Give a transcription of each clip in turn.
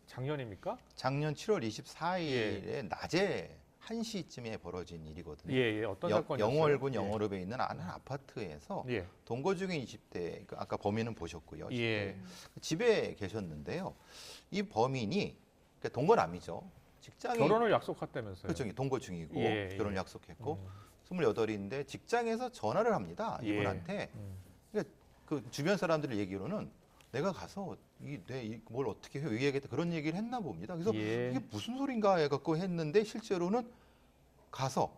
작년입니까? 작년 7월 24일에 예. 낮에 1시쯤에 벌어진 일이거든요. 예, 예. 어떤 사건이었어요? 영월군 예. 영월읍에 있는 한 아파트에서 예. 동거 중인 20대, 아까 범인은 보셨고요. 20대. 예. 집에 계셨는데요. 이 범인이 그러니까 동거남이죠. 직장이 결혼을 약속했다면서요? 그렇죠. 동거 중이고 예, 결혼을 예. 약속했고 28인데 직장에서 전화를 합니다. 예. 이분한테. 그러니까 그 주변 사람들 얘기로는 내가 가서 뭘 어떻게 해 얘기했다 그런 얘기를 했나 봅니다. 그래서 예. 이게 무슨 소린가 해갖고 했는데 실제로는 가서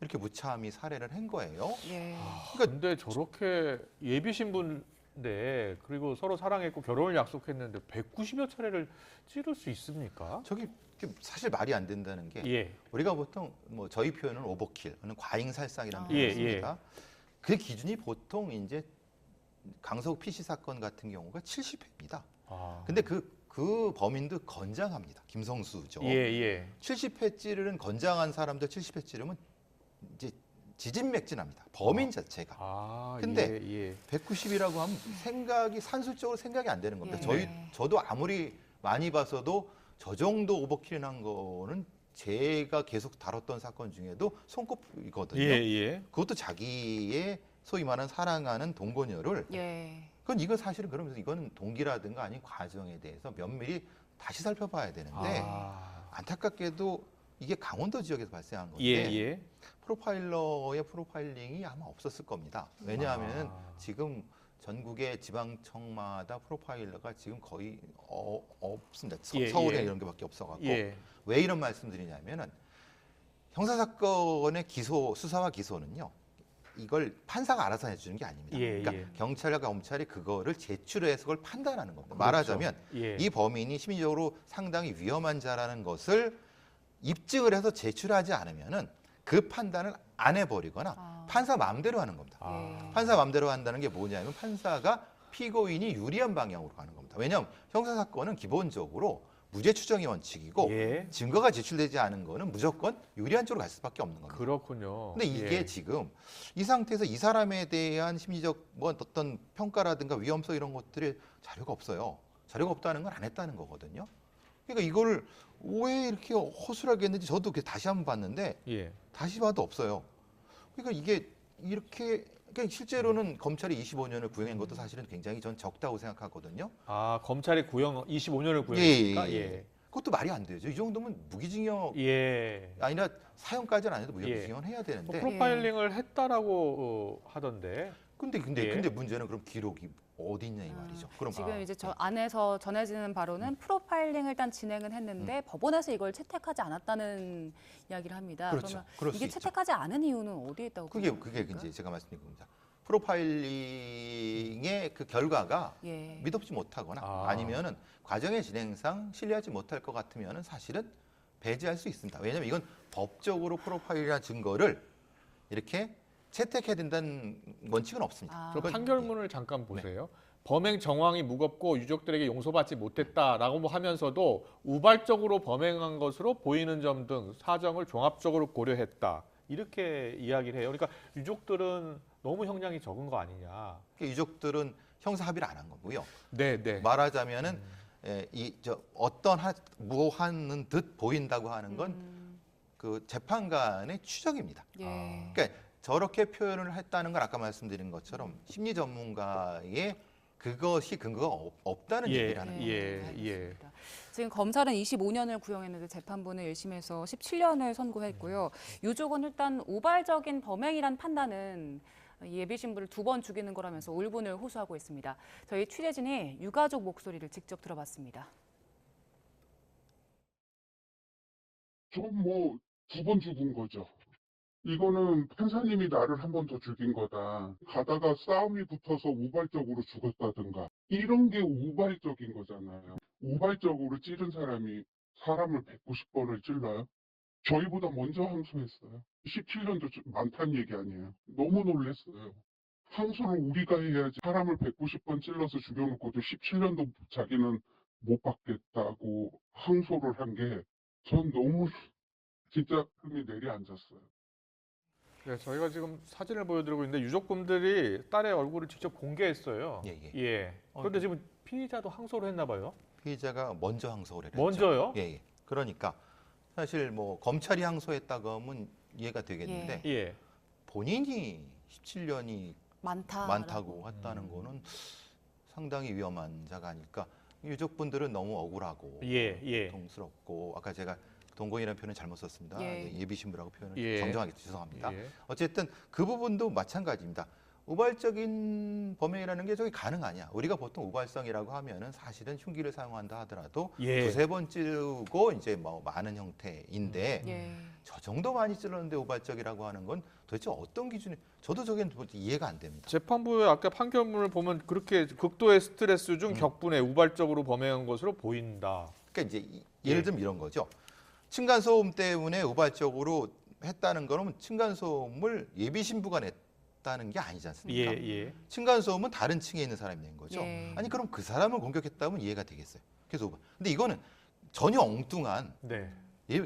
이렇게 무참히 살해를 한 거예요. 예. 근데 저렇게 예비 신부인데 그리고 서로 사랑했고 결혼을 약속했는데 190여 차례를 찌를 수 있습니까? 저기 사실 말이 안 된다는 게 예. 우리가 보통 뭐 저희 표현은 오버킬은 과잉살상이라는 아. 표현을 예, 씁니다. 그 기준이 보통 이제 강서구 PC 사건 같은 경우가 70회입니다. 아. 근데 그 범인도 건장합니다. 김성수죠. 예, 예. 70회 찌르는 건장한 사람들 70회 찌르면 이제 지진맥진합니다. 범인 자체가. 아, 근데 예, 예. 190이라고 하면 산술적으로 생각이 안 되는 겁니다. 예. 저도 아무리 많이 봐서도 저 정도 오버킬 난 거는 제가 계속 다뤘던 사건 중에도 손꼽이거든요. 예, 예. 그것도 자기의 소위 말하는 사랑하는 동거녀를 예. 이건 사실은 그러면서 이거는 동기라든가 아닌 과정에 대해서 면밀히 다시 살펴봐야 되는데 아. 안타깝게도 이게 강원도 지역에서 발생한 건데 예, 예. 프로파일러의 프로파일링이 아마 없었을 겁니다. 왜냐하면 아. 지금 전국의 지방청마다 프로파일러가 지금 거의 없습니다. 예, 서울에 예. 이런 게밖에 없어갖고 예. 왜 이런 말씀드리냐면은 형사사건의 수사와 기소는요. 이걸 판사가 알아서 해주는 게 아닙니다. 예, 그러니까 예. 경찰과 검찰이 그거를 제출해서 그걸 판단하는 겁니다. 그렇죠. 말하자면 예. 이 범인이 심리적으로 상당히 위험한 자라는 것을 입증을 해서 제출하지 않으면은 그 판단을 안 해버리거나 아. 판사 마음대로 하는 겁니다. 아. 판사 마음대로 한다는 게 뭐냐면 판사가 피고인이 유리한 방향으로 가는 겁니다. 왜냐하면 형사사건은 기본적으로 무죄 추정의 원칙이고 예. 증거가 제출되지 않은 거는 무조건 유리한 쪽으로 갈 수밖에 없는 겁니다. 그렇군요. 근데 이게 예. 지금 이 상태에서 이 사람에 대한 심리적 어떤 평가라든가 위험성 이런 것들이 자료가 없어요. 자료가 없다는 건 안 했다는 거거든요. 그러니까 이거를 왜 이렇게 허술하게 했는지 저도 다시 한번 봤는데 예. 다시 봐도 없어요. 그러니까 이게 이렇게 그러니까 실제로는 검찰이 25년을 구형한 것도 사실은 굉장히 전 적다고 생각하거든요. 아, 검찰이 25년을 예, 구형했습니까? 예, 예. 그것도 말이 안 되죠. 이 정도면 무기징역 예. 아니라 사형까지는 안 해도 예. 무기징역은 해야 뭐 되는데 프로파일링을 했다라고 하던데. 근데 문제는 그럼 기록이 어디 있냐 이 말이죠. 그럼 지금 이제 저 안에서 전해지는 바로는 프로파일링을 일단 진행은 했는데 법원에서 이걸 채택하지 않았다는 이야기를 합니다. 그렇죠. 그러면 그럴 수 이게 있죠. 채택하지 않은 이유는 어디에 있다고 그게 보십니까? 이제 제가 말씀드린 겁니다. 프로파일링의 그 결과가 예. 믿op지 못하거나 아. 아니면은 과정의 진행상 신뢰하지 못할 것 같으면은 사실은 배제할 수 있습니다. 왜냐하면 이건 법적으로 프로파일이라는 증거를 이렇게 채택해야 된다는 원칙은 없습니다. 아. 그 그건- 판결문을 잠깐 보세요. 범행 정황이 무겁고 유족들에게 용서받지 못했다라고 하면서도 우발적으로 범행한 것으로 보이는 점 등 사정을 종합적으로 고려했다. 이렇게 이야기를 해요. 그러니까 유족들은 너무 형량이 적은 거 아니냐. 유족들은 형사 합의를 안 한 거고요. 네, 네. 말하자면은 어떤 무고하는 듯 보인다고 하는 건 그 재판관의 추정입니다. 예. 그러니까 저렇게 표현을 했다는 건 아까 말씀드린 것처럼 심리 전문가의 그것이 근거가 없다는 예, 얘기를 하는 거예요. 예, 알겠습니다. 지금 검찰은 25년을 구형했는데 재판부는 1심에서 17년을 선고했고요. 유족은 일단 우발적인 범행이란 판단은 예비 신부를 2번 죽이는 거라면서 울분을 호소하고 있습니다. 저희 취재진이 유가족 목소리를 직접 들어봤습니다. 좀 뭐 2번 죽은 거죠. 이거는 판사님이 나를 한 번 더 죽인 거다. 가다가 싸움이 붙어서 우발적으로 죽었다든가 이런 게 우발적인 거잖아요. 우발적으로 찌른 사람이 사람을 190번을 찔러요? 저희보다 먼저 항소했어요. 17년도 많다는 얘기 아니에요. 너무 놀랐어요. 항소를 우리가 해야지. 사람을 190번 찔러서 죽여놓고도 17년도 자기는 못 받겠다고 항소를 한 게 전 너무 진짜 흠이 내려앉았어요. 네, 저희가 지금 사진을 보여드리고 있는데 유족분들이 딸의 얼굴을 직접 공개했어요. 예, 예. 그런데 지금 피의자도 항소를 했나 봐요. 피의자가 먼저 항소를 했죠. 먼저요? 예, 예. 그러니까 사실 뭐 검찰이 항소했다고 하면 이해가 되겠는데 예. 본인이 17년이 많다고 많다고 했다는 거는 상당히 위험한 자가 아닐까. 유족분들은 너무 억울하고 예. 고통스럽고 아까 제가 동거인이라는 표현을 잘못 썼습니다. 예. 예비신부라고 표현을 예. 정정하게 죄송합니다. 예. 어쨌든 그 부분도 마찬가지입니다. 우발적인 범행이라는 게 저기 가능 아니야. 우리가 보통 우발성이라고 하면은 사실은 흉기를 사용한다 하더라도 예. 두세 번 찌르고 이제 뭐 많은 형태인데 예. 저 정도 많이 찔렀는데 우발적이라고 하는 건 도대체 어떤 기준이 저도 저게 이해가 안 됩니다. 재판부의 아까 판결문을 보면 그렇게 극도의 스트레스 중 격분에 우발적으로 범행한 것으로 보인다. 그러니까 이제 예를 들면 이런 거죠. 층간소음 때문에 우발적으로 했다는 거는 층간소음을 예비 신부가 냈다는 게 아니지 않습니까? 예. 층간소음은 다른 층에 있는 사람이 낸 거죠. 예. 아니 그럼 그 사람을 공격했다면 이해가 되겠어요. 그래서 근데 이거는 전혀 엉뚱한 네.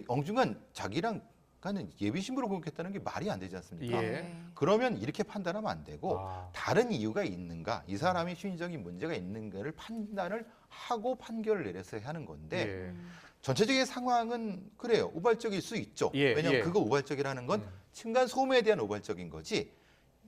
엉뚱한 자기랑 가는 예비 신부를 공격했다는 게 말이 안 되지 않습니까? 예. 그러면 이렇게 판단하면 안 되고 아. 다른 이유가 있는가, 이 사람이 심리적인 문제가 있는가를 판단을 하고 판결을 내렸어야 하는 건데 예. 전체적인 상황은 그래요. 우발적일 수 있죠. 예, 왜냐하면 예. 그거 우발적이라는 건 층간 소음에 대한 우발적인 거지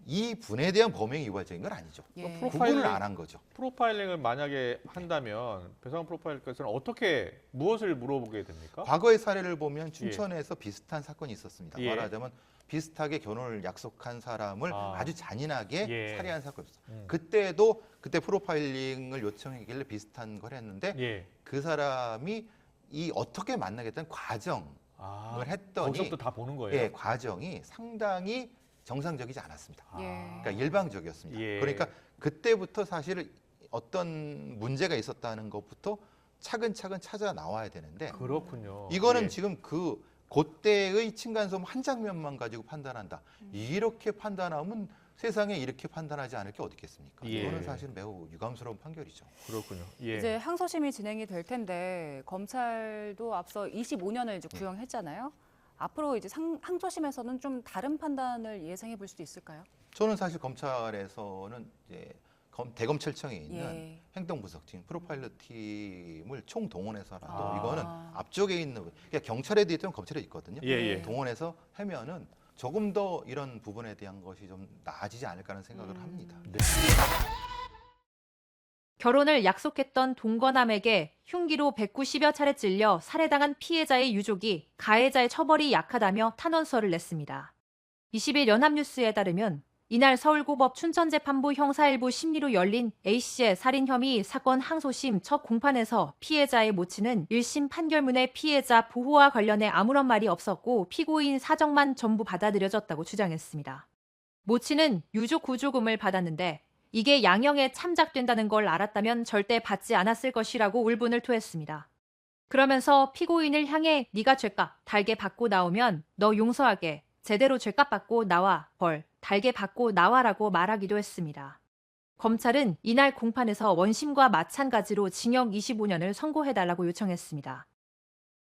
이 분에 대한 범행이 우발적인 건 아니죠. 예. 구분을 안 한 거죠. 프로파일링을 만약에 한다면 배상훈 프로파일러께서는 어떻게 무엇을 물어보게 됩니까? 과거의 사례를 보면 춘천에서 비슷한 사건이 있었습니다. 예. 말하자면 비슷하게 결혼을 약속한 사람을 아. 아주 잔인하게 예. 살해한 사건이 있었어요. 음. 그때 프로파일링을 요청했길래 비슷한 걸 했는데 예. 그 사람이 이 어떻게 만나겠다는 과정을 아. 했더니 거기서부터 다 보는 거예요. 예, 과정이 상당히 정상적이지 않았습니다. 예. 그러니까 일방적이었습니다. 예. 그러니까 그때부터 사실 어떤 문제가 있었다는 것부터 차근차근 찾아 나와야 되는데 그렇군요. 이거는 예. 지금 그때의 층간소음 한 장면만 가지고 판단한다. 이렇게 판단하면 세상에 이렇게 판단하지 않을 게 어디 있겠습니까? 예. 이거는 사실 매우 유감스러운 판결이죠. 그렇군요. 예. 이제 항소심이 진행이 될 텐데 검찰도 앞서 25년을 이제 구형했잖아요. 앞으로 이제 항소심에서는 좀 다른 판단을 예상해 볼 수도 있을까요? 저는 사실 검찰에서는 이제 대검찰청에 있는 예. 행동분석팀, 프로파일러 팀을 총동원해서라도 아. 이거는 앞쪽에 있는 그러니까 경찰에 있던 검찰에 있거든요. 예. 동원해서 하면은 조금 더 이런 부분에 대한 것이 좀 나아지지 않을까 하는 생각을 합니다. 네. 결혼을 약속했던 동거남에게 흉기로 190여 차례 찔려 살해당한 피해자의 유족이 가해자의 처벌이 약하다며 탄원서를 냈습니다. 20일 연합뉴스에 따르면 이날 서울고법 춘천재판부 형사일부 심리로 열린 A씨의 살인 혐의 사건 항소심 첫 공판에서 피해자의 모친은 1심 판결문에 피해자 보호와 관련해 아무런 말이 없었고 피고인 사정만 전부 받아들여졌다고 주장했습니다. 모친은 유족 구조금을 받았는데 이게 양형에 참작된다는 걸 알았다면 절대 받지 않았을 것이라고 울분을 토했습니다. 그러면서 피고인을 향해 네가 죄값 달게 받고 나오면 너 용서하게 제대로 죄값 받고 나와 벌 달게 받고 나와라고 말하기도 했습니다. 검찰은 이날 공판에서 원심과 마찬가지로 징역 25년을 선고해달라고 요청했습니다.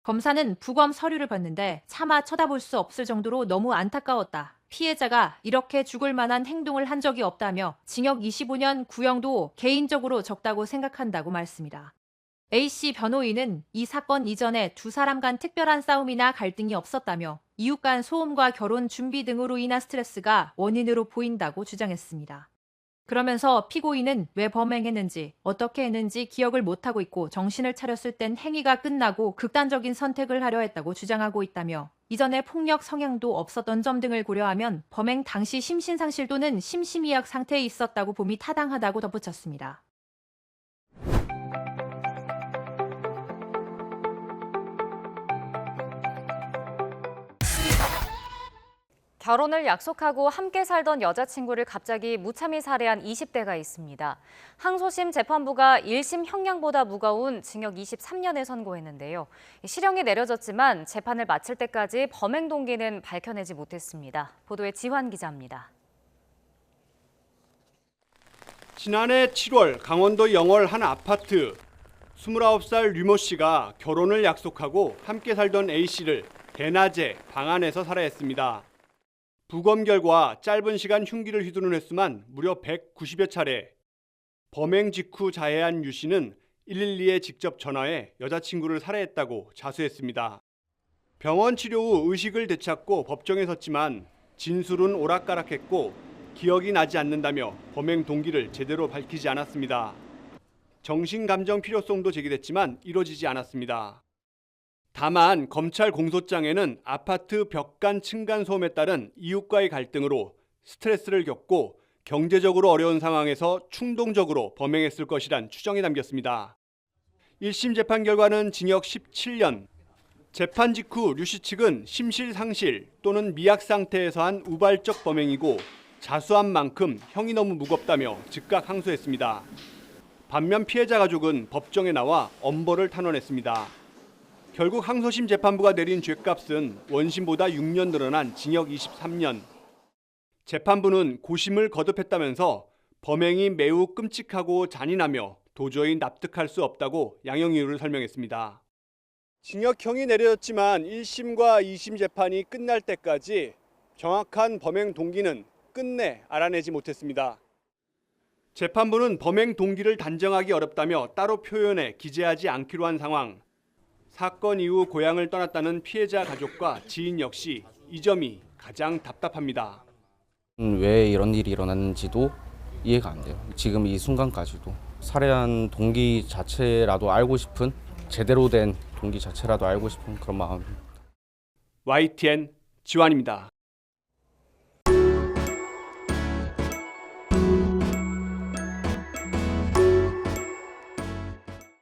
검사는 부검 서류를 봤는데 차마 쳐다볼 수 없을 정도로 너무 안타까웠다. 피해자가 이렇게 죽을 만한 행동을 한 적이 없다며 징역 25년 구형도 개인적으로 적다고 생각한다고 말했습니다. A씨 변호인은 이 사건 이전에 두 사람 간 특별한 싸움이나 갈등이 없었다며 이웃 간 소음과 결혼 준비 등으로 인한 스트레스가 원인으로 보인다고 주장했습니다. 그러면서 피고인은 왜 범행했는지, 어떻게 했는지 기억을 못하고 있고 정신을 차렸을 땐 행위가 끝나고 극단적인 선택을 하려 했다고 주장하고 있다며 이전에 폭력 성향도 없었던 점 등을 고려하면 범행 당시 심신상실 또는 심신미약 상태에 있었다고 봄이 타당하다고 덧붙였습니다. 결혼을 약속하고 함께 살던 여자친구를 갑자기 무참히 살해한 20대가 있습니다. 항소심 재판부가 1심 형량보다 무거운 징역 23년을 선고했는데요. 실형이 내려졌지만 재판을 마칠 때까지 범행 동기는 밝혀내지 못했습니다. 보도에 지환 기자입니다. 지난해 7월 강원도 영월 한 아파트 29살 류모 씨가 결혼을 약속하고 함께 살던 A 씨를 대낮에 방 안에서 살해했습니다. 부검 결과 짧은 시간 흉기를 휘두른 횟수만 무려 190여 차례. 범행 직후 자해한 유 씨는 112에 직접 전화해 여자친구를 살해했다고 자수했습니다. 병원 치료 후 의식을 되찾고 법정에 섰지만 진술은 오락가락했고 기억이 나지 않는다며 범행 동기를 제대로 밝히지 않았습니다. 정신감정 필요성도 제기됐지만 이뤄지지 않았습니다. 다만 검찰 공소장에는 아파트 벽간 층간소음에 따른 이웃과의 갈등으로 스트레스를 겪고 경제적으로 어려운 상황에서 충동적으로 범행했을 것이란 추정이 담겼습니다. 1심 재판 결과는 징역 17년. 재판 직후 류 씨 측은 심실상실 또는 미약 상태에서 한 우발적 범행이고 자수한 만큼 형이 너무 무겁다며 즉각 항소했습니다. 반면 피해자 가족은 법정에 나와 엄벌을 탄원했습니다. 결국 항소심 재판부가 내린 죗값은 원심보다 6년 늘어난 징역 23년. 재판부는 고심을 거듭했다면서 범행이 매우 끔찍하고 잔인하며 도저히 납득할 수 없다고 양형 이유를 설명했습니다. 징역형이 내려졌지만 1심과 2심 재판이 끝날 때까지 정확한 범행 동기는 끝내 알아내지 못했습니다. 재판부는 범행 동기를 단정하기 어렵다며 따로 표현해 기재하지 않기로 한 상황. 사건 이후 고향을 떠났다는 피해자 가족과 지인 역시 이 점이 가장 답답합니다. 왜 이런 일이 일어났는지도 이해가 안 돼요. 지금 이 순간까지도 살해한 동기 자체라도 알고 싶은, 제대로 된 동기 자체라도 알고 싶은 그런 마음. YTN 지환입니다.